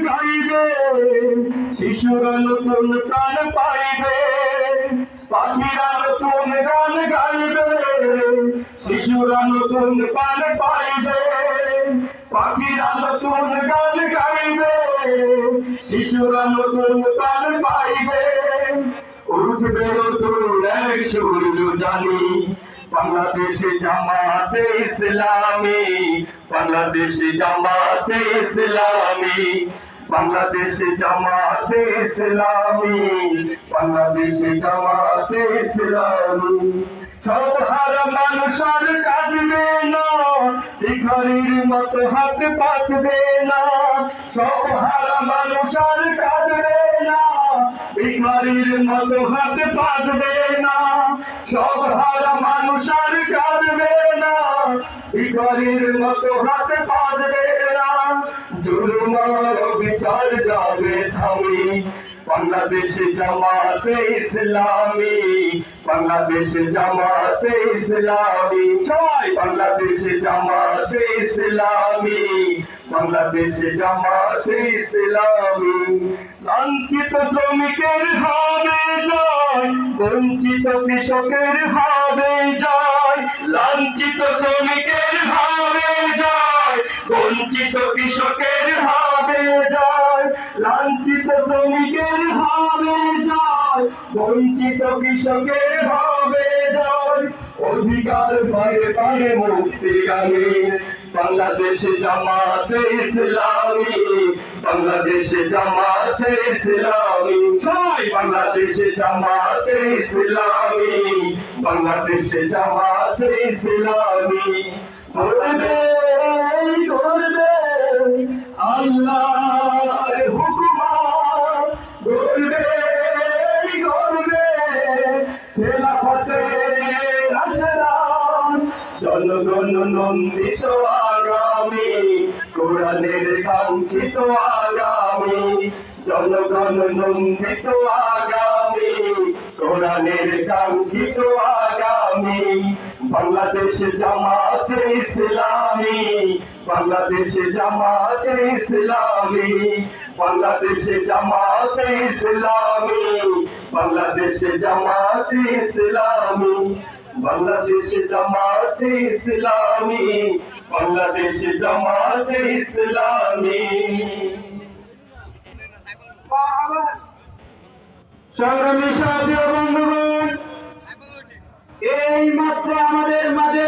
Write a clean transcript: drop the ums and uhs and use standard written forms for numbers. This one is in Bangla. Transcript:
গাইবে, শিশুরা নতুন গান পাইবে, পাখিরা নতুন গান গাইবে, শিশুরা নতুন গান পাইবে, পাখিরা নতুন গান গাইবে, শিশুরা নতুন গান পাইবে। উঠবে নতুন এক সূর্য জানি, বাংলাদেশে জামাতে ইসলামী, বাংলাদেশে জামাতে ইসলামী, বাংলাদেশে জামাতে ইসলামী, বাংলাদেশে জামাতে ইসলামী। সব হারা মানুষ আর কাঁদবে না, ভিখারির মতো হাত পাতবে না, সব হারা মানুষ আর কাঁদবে না, ভিখারির মতো হাত পাতবে না, সব হারা মানুষ আর কাঁদবে না, ভিখারির মতো হাত পাতবে না। জুলুমার বিচার যাবে থামি, বাংলাদেশে জামাতে ইসলামী, বাংলাদেশে জামাতে ইসলামী, জয় বাংলাদেশে জামাতে ইসলামী, বাংলাদেশে জামাতে ইসলামী। লাঞ্ছিত শ্রমিকের হবে জয়, বঞ্চিত কৃষকের হবে জয়, লাঞ্ছিত শ্রমিকের হবে জয়, বঞ্চিত কৃষকের হবে জয়, লাঞ্ছিত শ্রমিকের হবে জয়, বঞ্চিত কৃষকের হবে জয়। অধিকার পায়ে পায়ে মুক্তি গানে, বাংলাদেশে জামাতে ইসলামী, বাংলাদেশে জামাতে ইসলামী, জয় বাংলাদেশে জামাতে ইসলামী, বাংলাদেশে জামাতে ইসলামী। করবে করবে আল্লাহর হুকুম, করবে করবে খেলাফতের আশরাম, জনগণ নন্দিত আগামী, কোরআনের কাঙ্ক্ষিত আগামী, জনগণ নন্দিত আগামী, কোরআনের কাঙ্ক্ষিত আগামী। বাংলাদেশে জামাতে ইসলামী, বাংলাদেশে জামাতে ইসলামী, বাংলাদেশে জামাতে ইসলামী, বাংলাদেশে জামাতে ইসলামী, বাংলাদেশে জামাতে ইসলামী, বাংলাদেশে জামাতে ইসলামী। সংগ্রামী সাথী ও বন্ধুগণ, এই মাত্র আমাদের মাঝে